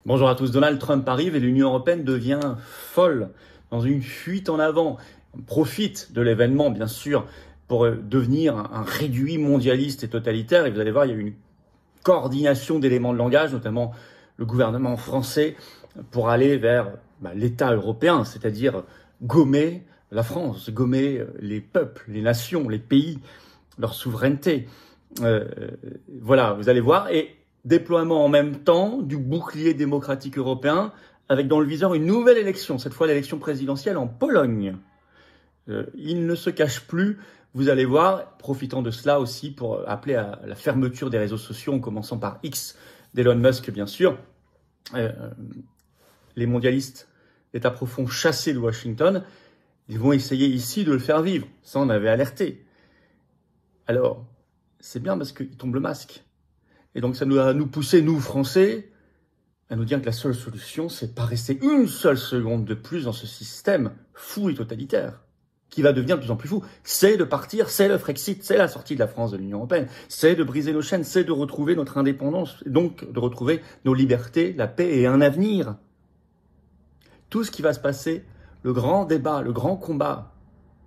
Bonjour à tous, Donald Trump arrive et l'Union européenne devient folle, dans une fuite en avant. On profite de l'événement, bien sûr, pour devenir un réduit mondialiste et totalitaire. Et vous allez voir, il y a une coordination d'éléments de langage, notamment le gouvernement français, pour aller vers l'État européen, c'est-à-dire gommer la France, gommer les peuples, les nations, les pays, leur souveraineté. Voilà, vous allez voir. Et déploiement en même temps du bouclier démocratique européen, avec dans le viseur une nouvelle élection, cette fois l'élection présidentielle en Pologne. Il ne se cache plus, vous allez voir, profitant de cela aussi pour appeler à la fermeture des réseaux sociaux, en commençant par X d'Elon Musk, bien sûr. Les mondialistes, l'État profond chassés de Washington, ils vont essayer ici de le faire vivre. Ça, on avait alerté. Alors, c'est bien parce qu'il tombe le masque. Et donc, ça va nous pousser, nous, Français, à nous dire que la seule solution, c'est de pas rester une seule seconde de plus dans ce système fou et totalitaire, qui va devenir de plus en plus fou. C'est de partir, c'est le Frexit, c'est la sortie de la France de l'Union européenne, c'est de briser nos chaînes, c'est de retrouver notre indépendance, et donc de retrouver nos libertés, la paix et un avenir. Tout ce qui va se passer, le grand débat, le grand combat,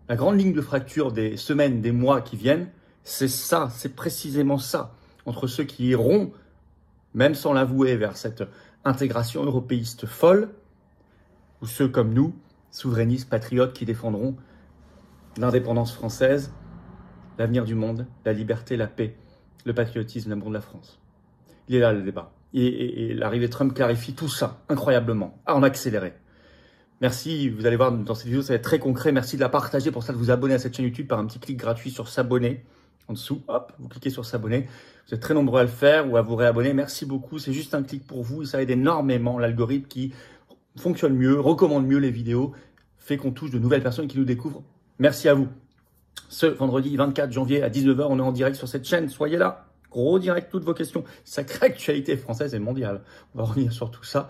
la grande ligne de fracture des semaines, des mois qui viennent, c'est ça, c'est précisément ça. Entre ceux qui iront, même sans l'avouer, vers cette intégration européiste folle, ou ceux comme nous, souverainistes, patriotes, qui défendront l'indépendance française, l'avenir du monde, la liberté, la paix, le patriotisme, l'amour de la France. Il est là le débat. Et l'arrivée de Trump clarifie tout ça, incroyablement, en accéléré. Merci, vous allez voir dans cette vidéo, ça va être très concret. Merci de la partager, pour ça de vous abonner à cette chaîne YouTube par un petit clic gratuit sur s'abonner. En dessous, hop, vous cliquez sur s'abonner. Vous êtes très nombreux à le faire ou à vous réabonner. Merci beaucoup. C'est juste un clic pour vous et ça aide énormément l'algorithme qui fonctionne mieux, recommande mieux les vidéos, fait qu'on touche de nouvelles personnes qui nous découvrent. Merci à vous. Ce vendredi 24 janvier à 19h, on est en direct sur cette chaîne. Soyez là. Gros direct, toutes vos questions. Sacrée actualité française et mondiale. On va revenir sur tout ça.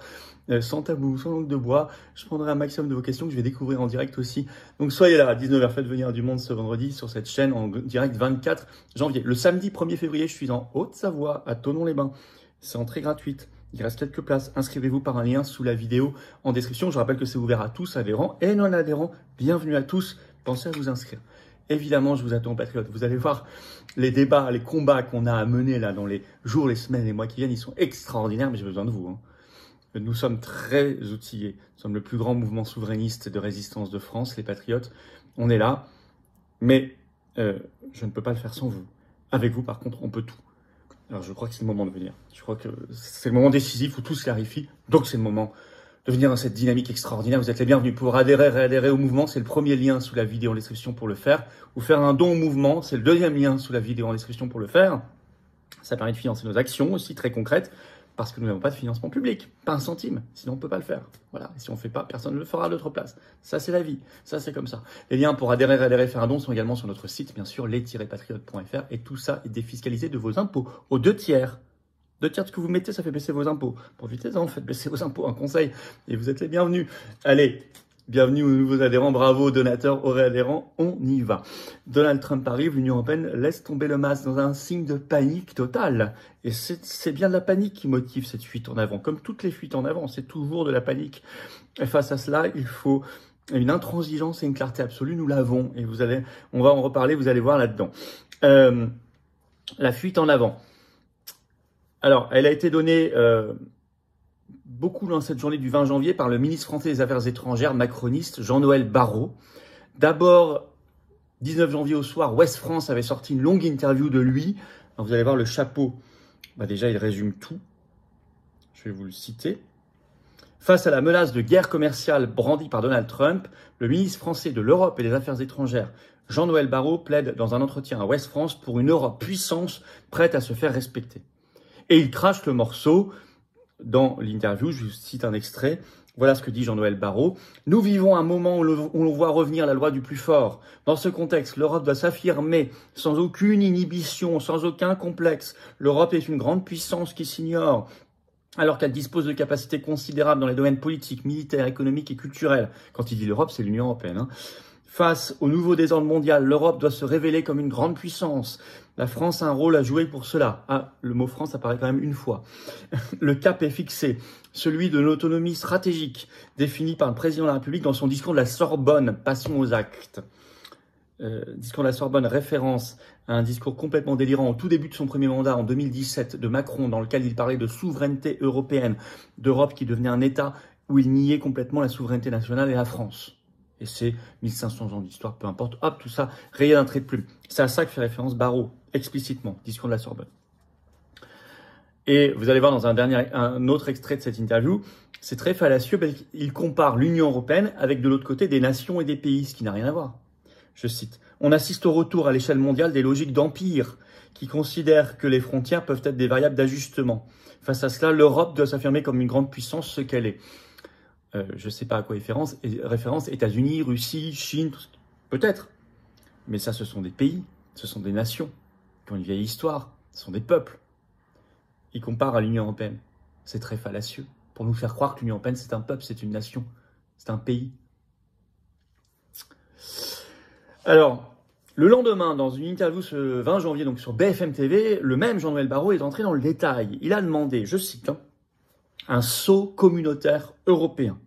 Sans tabou, sans langue de bois. Je prendrai un maximum de vos questions que je vais découvrir en direct aussi. Donc soyez là à 19h, faites venir du monde ce vendredi sur cette chaîne en direct 24 janvier. Le samedi 1er février, je suis en Haute-Savoie, à Thonon-les-Bains. C'est entrée gratuite. Il reste quelques places. Inscrivez-vous par un lien sous la vidéo en description. Je rappelle que c'est ouvert à tous, adhérents et non adhérents. Bienvenue à tous. Pensez à vous inscrire. Évidemment, je vous attends, patriotes. Vous allez voir les débats, les combats qu'on a à mener là dans les jours, les semaines, les mois qui viennent. Ils sont extraordinaires, mais j'ai besoin de vous. Nous sommes très outillés. Nous sommes le plus grand mouvement souverainiste de résistance de France, les patriotes. On est là, mais je ne peux pas le faire sans vous. Avec vous, par contre, on peut tout. Alors, je crois que c'est le moment de venir. Je crois que c'est le moment décisif où tout se clarifie. Donc, c'est le moment de venir dans cette dynamique extraordinaire. Vous êtes les bienvenus pour adhérer, réadhérer au mouvement. C'est le premier lien sous la vidéo en description pour le faire. Ou faire un don au mouvement. C'est le deuxième lien sous la vidéo en description pour le faire. Ça permet de financer nos actions aussi, très concrètes. Parce que nous n'avons pas de financement public, pas un centime, sinon on ne peut pas le faire. Voilà, et si on ne fait pas, personne ne le fera à notre place. Ça, c'est la vie, ça, c'est comme ça. Les liens pour adhérer, faire un don sont également sur notre site, bien sûr, les-patriotes.fr, et tout ça est défiscalisé de vos impôts, aux 2 tiers. 2 tiers de ce que vous mettez, ça fait baisser vos impôts. Profitez-en, faites baisser vos impôts, un conseil, et vous êtes les bienvenus. Allez, bienvenue aux nouveaux adhérents, bravo donateurs, aux réadhérents, on y va. Donald Trump arrive, l'Union européenne laisse tomber le masque dans un signe de panique totale. Et c'est bien de la panique qui motive cette fuite en avant. Comme toutes les fuites en avant, c'est toujours de la panique. Et face à cela, il faut une intransigeance et une clarté absolue. Nous l'avons. Et on va en reparler, vous allez voir là-dedans. La fuite en avant. Alors, elle a été donnée beaucoup dans cette journée du 20 janvier par le ministre français des Affaires étrangères macroniste Jean-Noël Barrot. D'abord, 19 janvier au soir, Ouest France avait sorti une longue interview de lui. Alors, vous allez voir le chapeau. Déjà, il résume tout. Je vais vous le citer. Face à la menace de guerre commerciale brandie par Donald Trump, le ministre français de l'Europe et des Affaires étrangères, Jean-Noël Barrot, plaide dans un entretien à Ouest France pour une Europe puissance prête à se faire respecter. Et il crache le morceau. Dans l'interview, je vous cite un extrait. Voilà ce que dit Jean-Noël Barrot. « Nous vivons un moment où l'on voit revenir la loi du plus fort. Dans ce contexte, l'Europe doit s'affirmer sans aucune inhibition, sans aucun complexe. L'Europe est une grande puissance qui s'ignore, alors qu'elle dispose de capacités considérables dans les domaines politiques, militaires, économiques et culturels. » Quand il dit l'Europe, c'est l'Union européenne. Face au nouveau désordre mondial, l'Europe doit se révéler comme une grande puissance. La France a un rôle à jouer pour cela. Ah, le mot France apparaît quand même une fois. Le cap est fixé, celui de l'autonomie stratégique, défini par le président de la République dans son discours de la Sorbonne. Passons aux actes. Discours de la Sorbonne, référence à un discours complètement délirant au tout début de son premier mandat en 2017 de Macron, dans lequel il parlait de souveraineté européenne, d'Europe qui devenait un État où il niait complètement la souveraineté nationale et la France. Et c'est 1500 ans d'histoire, peu importe, hop, tout ça, rayé d'un trait de plume. C'est à ça que fait référence Barrot, explicitement, discours de la Sorbonne. Et vous allez voir dans un autre extrait de cette interview, c'est très fallacieux parce qu'il compare l'Union européenne avec de l'autre côté des nations et des pays, ce qui n'a rien à voir. Je cite, « On assiste au retour à l'échelle mondiale des logiques d'empire qui considèrent que les frontières peuvent être des variables d'ajustement. Face à cela, l'Europe doit s'affirmer comme une grande puissance, ce qu'elle est. » Je ne sais pas à quoi référence, États-Unis, Russie, Chine, peut-être. Mais ça, ce sont des pays, ce sont des nations qui ont une vieille histoire, ce sont des peuples. Ils comparent à l'Union européenne. C'est très fallacieux pour nous faire croire que l'Union européenne, c'est un peuple, c'est une nation, c'est un pays. Alors, le lendemain, dans une interview ce 20 janvier, donc sur BFM TV, le même Jean-Noël Barrot est entré dans le détail. Il a demandé, je cite, un saut communautaire européen.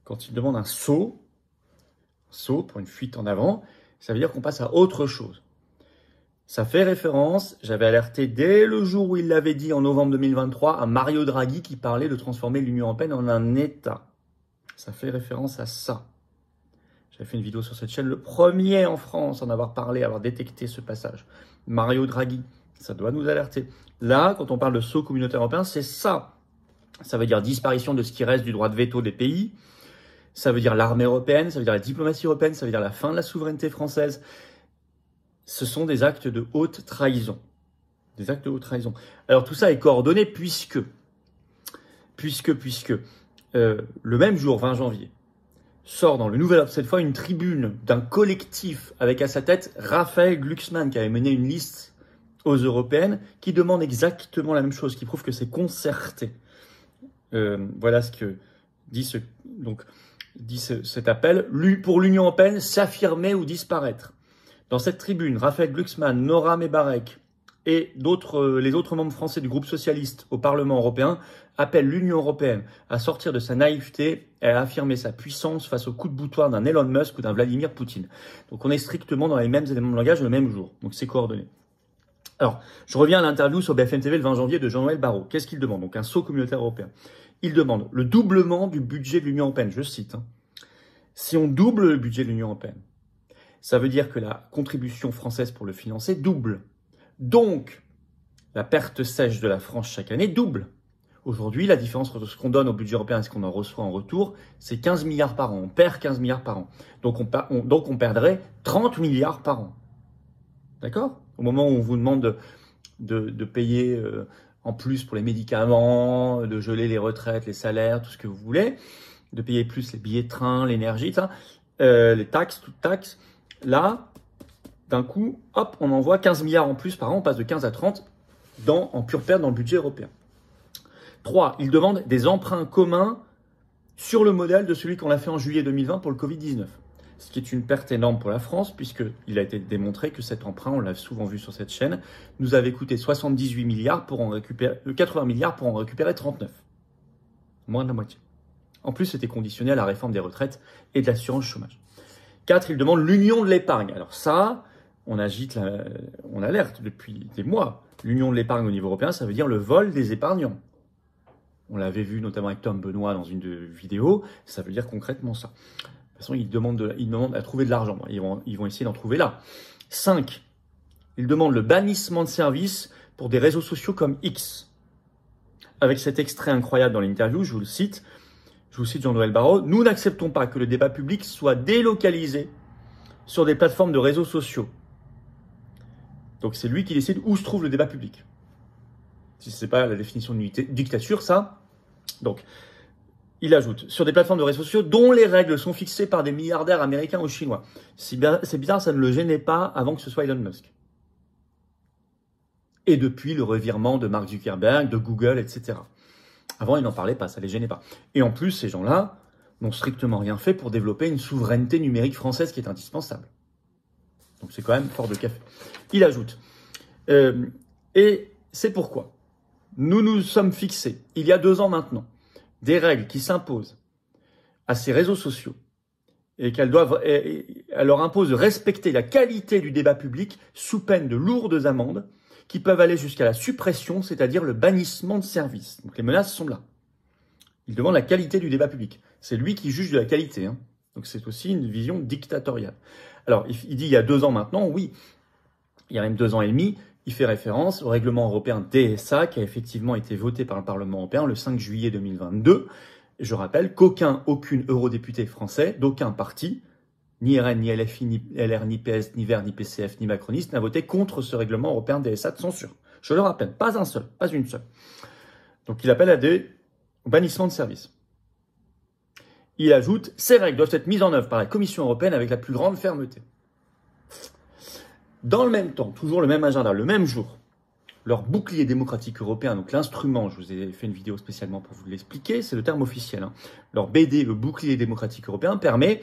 Quand il demande un saut pour une fuite en avant, ça veut dire qu'on passe à autre chose. Ça fait référence, j'avais alerté dès le jour où il l'avait dit en novembre 2023 à Mario Draghi qui parlait de transformer l'Union européenne en un État. Ça fait référence à ça. J'avais fait une vidéo sur cette chaîne, le premier en France à en avoir parlé, à avoir détecté ce passage. Mario Draghi, ça doit nous alerter. Là, quand on parle de saut communautaire européen, c'est ça. Ça veut dire disparition de ce qui reste du droit de veto des pays. Ça veut dire l'armée européenne, ça veut dire la diplomatie européenne, ça veut dire la fin de la souveraineté française. Ce sont des actes de haute trahison. Des actes de haute trahison. Alors tout ça est coordonné puisque le même jour, 20 janvier, sort dans le Nouvel Obs cette fois une tribune d'un collectif avec à sa tête Raphaël Glucksmann qui avait mené une liste aux européennes qui demande exactement la même chose, qui prouve que c'est concerté. Voilà ce que dit cet appel. Pour l'Union européenne, s'affirmer ou disparaître. Dans cette tribune, Raphaël Glucksmann, Nora Mebarek et les autres membres français du groupe socialiste au Parlement européen appellent l'Union européenne à sortir de sa naïveté et à affirmer sa puissance face au coup de boutoir d'un Elon Musk ou d'un Vladimir Poutine. Donc on est strictement dans les mêmes éléments de langage le même jour. Donc c'est coordonné. Alors, je reviens à l'interview sur BFM TV le 20 janvier de Jean-Noël Barrot. Qu'est-ce qu'il demande? Donc un saut communautaire européen. Il demande le doublement du budget de l'Union européenne. Je cite. Si on double le budget de l'Union européenne, ça veut dire que la contribution française pour le financer double. Donc, la perte sèche de la France chaque année double. Aujourd'hui, la différence entre ce qu'on donne au budget européen et ce qu'on en reçoit en retour, c'est 15 milliards par an. On perd 15 milliards par an. Donc, on perdrait 30 milliards par an. D'accord? Au moment où on vous demande de payer en plus pour les médicaments, de geler les retraites, les salaires, tout ce que vous voulez, de payer plus les billets de train, l'énergie, les taxes, toutes taxes. Là, d'un coup, hop, on envoie 15 milliards en plus par an, on passe de 15 à 30 en pure perte dans le budget européen. 3. Il demande des emprunts communs sur le modèle de celui qu'on a fait en juillet 2020 pour le Covid-19. Ce qui est une perte énorme pour la France, puisqu'il a été démontré que cet emprunt, on l'a souvent vu sur cette chaîne, nous avait coûté 78 milliards pour en récupérer, 80 milliards pour en récupérer 39. Moins de la moitié. En plus, c'était conditionné à la réforme des retraites et de l'assurance chômage. 4. Il demande l'union de l'épargne. Alors ça, on alerte depuis des mois. L'union de l'épargne au niveau européen, ça veut dire le vol des épargnants. On l'avait vu notamment avec Tom Benoît dans une vidéo, ça veut dire concrètement ça. De toute façon, ils demandent à trouver de l'argent. Ils vont essayer d'en trouver là. 5. Ils demandent le bannissement de services pour des réseaux sociaux comme X. Avec cet extrait incroyable dans l'interview, je vous cite Jean-Noël Barrot, « Nous n'acceptons pas que le débat public soit délocalisé sur des plateformes de réseaux sociaux. » Donc c'est lui qui décide où se trouve le débat public. Si ce n'est pas la définition d'une dictature, ça. Donc, il ajoute, sur des plateformes de réseaux sociaux dont les règles sont fixées par des milliardaires américains ou chinois. C'est bizarre, ça ne le gênait pas avant que ce soit Elon Musk. Et depuis le revirement de Mark Zuckerberg, de Google, etc. Avant, ils n'en parlaient pas, ça ne les gênait pas. Et en plus, ces gens-là n'ont strictement rien fait pour développer une souveraineté numérique française qui est indispensable. Donc c'est quand même fort de café. Il ajoute, Et c'est pourquoi nous nous sommes fixés, il y a 2 ans maintenant, des règles qui s'imposent à ces réseaux sociaux et qu'elles leur imposent de respecter la qualité du débat public sous peine de lourdes amendes qui peuvent aller jusqu'à la suppression, c'est-à-dire le bannissement de service. Donc les menaces sont là. Il demande la qualité du débat public. C'est lui qui juge de la qualité. Hein. Donc c'est aussi une vision dictatoriale. Alors il dit il y a 2 ans maintenant, oui, il y a même 2 ans et demi, il fait référence au règlement européen DSA qui a effectivement été voté par le Parlement européen le 5 juillet 2022. Je rappelle aucun eurodéputé français, d'aucun parti, ni RN, ni LFI, ni LR, ni PS, ni Vert, ni PCF, ni macroniste, n'a voté contre ce règlement européen DSA de censure. Je le rappelle, pas un seul, pas une seule. Donc il appelle à des bannissements de services. Il ajoute, ces règles doivent être mises en œuvre par la Commission européenne avec la plus grande fermeté. Dans le même temps, toujours le même agenda, le même jour, leur bouclier démocratique européen, donc l'instrument, je vous ai fait une vidéo spécialement pour vous l'expliquer, c'est le terme officiel. Hein. Leur BD, le bouclier démocratique européen, permet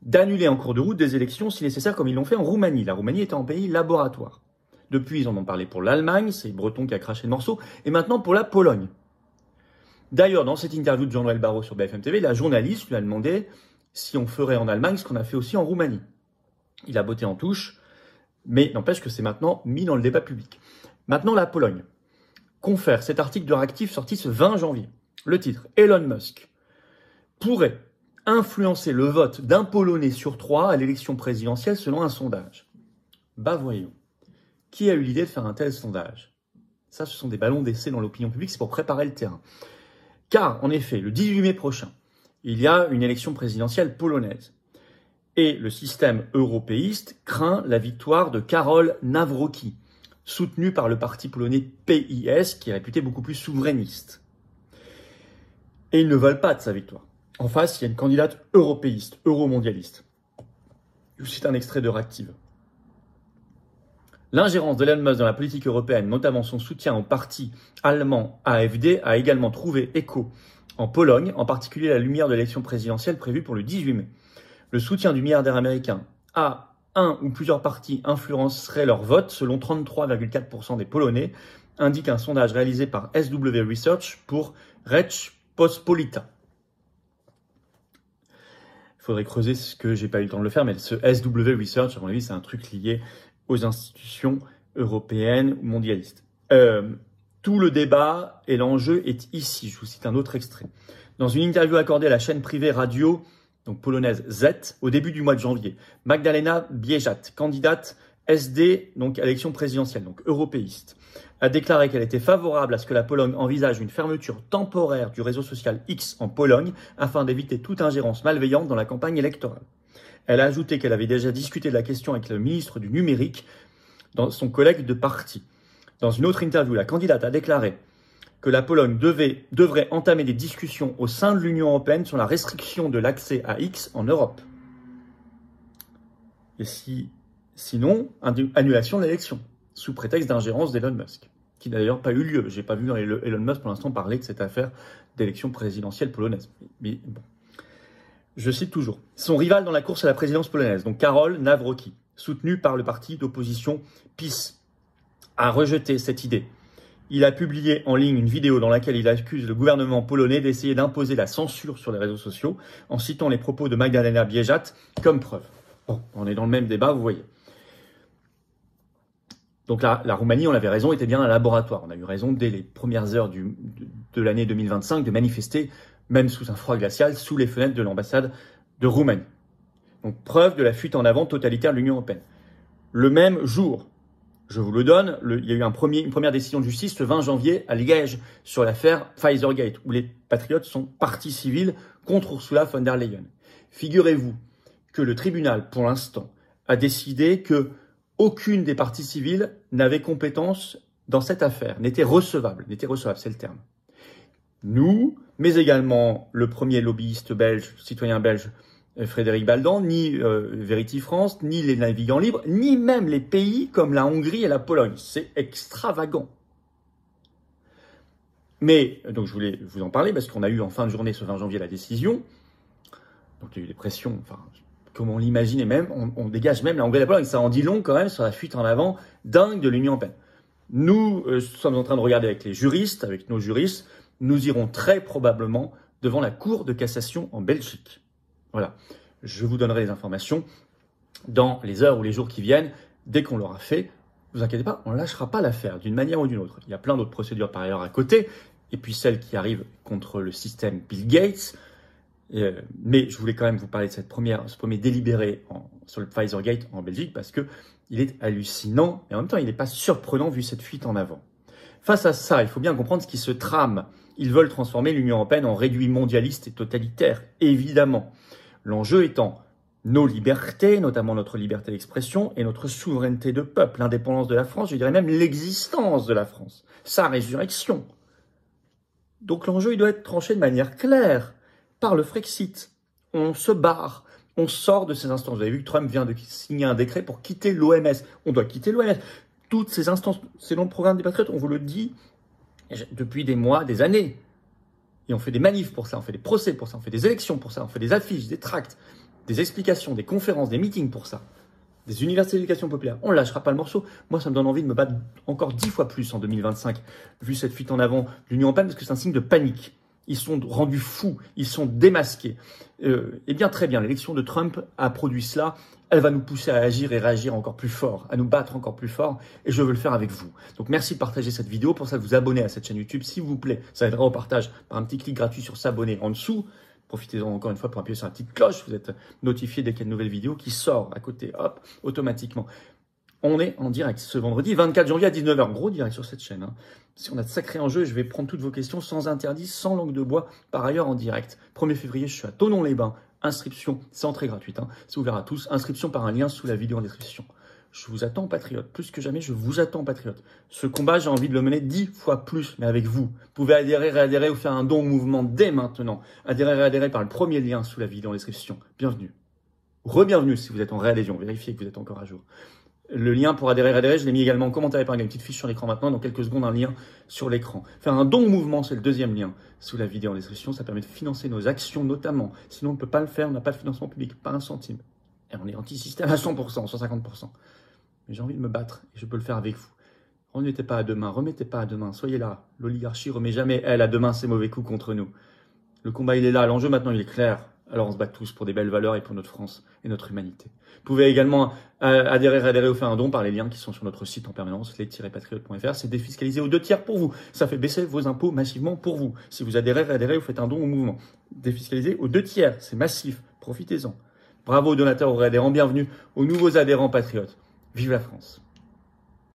d'annuler en cours de route des élections si nécessaire, comme ils l'ont fait en Roumanie. La Roumanie était un pays laboratoire. Depuis, ils en ont parlé pour l'Allemagne, c'est Breton qui a craché le morceau, et maintenant pour la Pologne. D'ailleurs, dans cette interview de Jean-Noël Barrot sur BFM TV, la journaliste lui a demandé si on ferait en Allemagne ce qu'on a fait aussi en Roumanie. Il a botté en touche, mais n'empêche que c'est maintenant mis dans le débat public. Maintenant, la Pologne confère cet article de réactif sorti ce 20 janvier. Le titre, Elon Musk pourrait influencer le vote d'un Polonais sur 3 à l'élection présidentielle selon un sondage. Bah voyons, qui a eu l'idée de faire un tel sondage? Ça, ce sont des ballons d'essai dans l'opinion publique, c'est pour préparer le terrain. Car, en effet, le 18 mai prochain, il y a une élection présidentielle polonaise. Et le système européiste craint la victoire de Karol Nawrocki, soutenu par le parti polonais PiS, qui est réputé beaucoup plus souverainiste. Et ils ne veulent pas de sa victoire. En face, il y a une candidate européiste, euromondialiste. Je vous cite un extrait de Réactive. L'ingérence de Elon Musk dans la politique européenne, notamment son soutien au parti allemand AfD, a également trouvé écho en Pologne, en particulier à la lumière de l'élection présidentielle prévue pour le 18 mai. Le soutien du milliardaire américain à un ou plusieurs partis influencerait leur vote, selon 33,4% des Polonais, indique un sondage réalisé par SW Research pour Rzeczpospolita. Il faudrait creuser ce que j'ai pas eu le temps de le faire, mais ce SW Research, à mon avis, c'est un truc lié aux institutions européennes ou mondialistes. Tout le débat et l'enjeu est ici. Je vous cite un autre extrait. Dans une interview accordée à la chaîne privée radio, donc polonaise Z, au début du mois de janvier, Magdalena Biejat, candidate SD, donc à l'élection présidentielle, donc européiste, a déclaré qu'elle était favorable à ce que la Pologne envisage une fermeture temporaire du réseau social X en Pologne afin d'éviter toute ingérence malveillante dans la campagne électorale. Elle a ajouté qu'elle avait déjà discuté de la question avec le ministre du numérique, dans son collègue de parti. Dans une autre interview, la candidate a déclaré que la Pologne devrait entamer des discussions au sein de l'Union européenne sur la restriction de l'accès à X en Europe. Et sinon, annulation de l'élection, sous prétexte d'ingérence d'Elon Musk, qui n'a d'ailleurs pas eu lieu. J'ai pas vu Elon Musk pour l'instant parler de cette affaire d'élection présidentielle polonaise. Mais bon. Je cite toujours. Son rival dans la course à la présidence polonaise, donc Karol Nawrocki, soutenu par le parti d'opposition PiS, a rejeté cette idée. Il a publié en ligne une vidéo dans laquelle il accuse le gouvernement polonais d'essayer d'imposer la censure sur les réseaux sociaux en citant les propos de Magdalena Biejat comme preuve. Bon, on est dans le même débat, vous voyez. Donc la Roumanie, on avait raison, était bien un laboratoire. On a eu raison dès les premières heures de l'année 2025 de manifester, même sous un froid glacial, sous les fenêtres de l'ambassade de Roumanie. Donc preuve de la fuite en avant totalitaire de l'Union européenne. Le même jour, je vous le donne, il y a eu une première décision de justice le 20 janvier à Liège sur l'affaire Pfizergate, où les patriotes sont partie civile contre Ursula von der Leyen. Figurez-vous que le tribunal, pour l'instant, a décidé que aucune des parties civiles n'avait compétence dans cette affaire, n'était recevable, c'est le terme. Nous, mais également le premier lobbyiste belge, citoyen belge, Frédéric Baldan, ni Verity France, ni les navigants libres, ni même les pays comme la Hongrie et la Pologne. C'est extravagant. Mais, donc je voulais vous en parler parce qu'on a eu en fin de journée, ce 20 janvier, la décision. Donc il y a eu des pressions, enfin, comme on l'imagine, et même, on dégage même la Hongrie et la Pologne. Ça en dit long quand même sur la fuite en avant dingue de l'Union européenne. Nous sommes en train de regarder avec les juristes, avec nos juristes, nous irons très probablement devant la Cour de cassation en Belgique. Voilà, je vous donnerai les informations dans les heures ou les jours qui viennent. Dès qu'on l'aura fait, ne vous inquiétez pas, on ne lâchera pas l'affaire d'une manière ou d'une autre. Il y a plein d'autres procédures par ailleurs à côté, et puis celle qui arrive contre le système Bill Gates. Mais je voulais quand même vous parler de ce premier délibéré sur le Pfizergate en Belgique parce que il est hallucinant et en même temps il n'est pas surprenant vu cette fuite en avant. Face à ça, il faut bien comprendre ce qui se trame. Ils veulent transformer l'Union européenne en réduit mondialiste et totalitaire, évidemment. L'enjeu étant nos libertés, notamment notre liberté d'expression et notre souveraineté de peuple, l'indépendance de la France, je dirais même l'existence de la France, sa résurrection. Donc l'enjeu il doit être tranché de manière claire. Par le Frexit, on se barre, on sort de ces instances. Vous avez vu que Trump vient de signer un décret pour quitter l'OMS. On doit quitter l'OMS. Toutes ces instances, c'est dans le programme des Patriotes, on vous le dit depuis des mois, des années. Et on fait des manifs pour ça, on fait des procès pour ça, on fait des élections pour ça, on fait des affiches, des tracts, des explications, des conférences, des meetings pour ça. Des universités d'éducation populaire. On ne lâchera pas le morceau. Moi, ça me donne envie de me battre encore 10 fois plus en 2025, vu cette fuite en avant de l'Union européenne, parce que c'est un signe de panique. Ils sont rendus fous, ils sont démasqués. Eh bien, très bien, l'élection de Trump a produit cela. Elle va nous pousser à agir et réagir encore plus fort, à nous battre encore plus fort, et je veux le faire avec vous. Donc, merci de partager cette vidéo. Pour ça, vous abonner à cette chaîne YouTube, s'il vous plaît. Ça aidera au partage par un petit clic gratuit sur s'abonner en dessous. Profitez-en encore une fois pour appuyer sur la petite cloche. Vous êtes notifié dès qu'il y a une nouvelle vidéo qui sort à côté, hop, automatiquement. On est en direct ce vendredi 24 janvier à 19h. Gros direct sur cette chaîne. Hein. Si on a de sacrés enjeux, je vais prendre toutes vos questions sans interdit, sans langue de bois, par ailleurs en direct. 1er février, je suis à Thonon-les-Bains. Inscription, c'est entrée gratuite. Hein. C'est ouvert à tous. Inscription par un lien sous la vidéo en description. Je vous attends, patriotes. Plus que jamais, je vous attends, patriotes. Ce combat, j'ai envie de le mener 10 fois plus, mais avec vous. Vous pouvez adhérer, réadhérer ou faire un don au mouvement dès maintenant. Adhérer, réadhérer par le premier lien sous la vidéo en description. Bienvenue. Re-bienvenue si vous êtes en réadhésion. Vérifiez que vous êtes encore à jour. Le lien pour adhérer, je l'ai mis également en commentaire épinglé, une petite fiche sur l'écran maintenant, dans quelques secondes un lien sur l'écran. Faire un don au mouvement, c'est le deuxième lien sous la vidéo en description, ça permet de financer nos actions notamment. Sinon on ne peut pas le faire, on n'a pas de financement public, pas un centime. Et on est anti-système à 100%, 150%. Mais j'ai envie de me battre et je peux le faire avec vous. Remettez pas à demain, remettez pas à demain, soyez là. L'oligarchie remet jamais elle à demain ses mauvais coups contre nous. Le combat il est là, l'enjeu maintenant il est clair. Alors on se bat tous pour des belles valeurs et pour notre France et notre humanité. Vous pouvez également adhérer, réadhérer ou faire un don par les liens qui sont sur notre site en permanence, les-patriotes.fr. C'est défiscalisé aux 2 tiers pour vous. Ça fait baisser vos impôts massivement pour vous. Si vous adhérez, réadhérez ou faites un don au mouvement. Défiscalisé aux 2 tiers, c'est massif. Profitez-en. Bravo aux donateurs, aux réadhérents. Bienvenue aux nouveaux adhérents patriotes. Vive la France.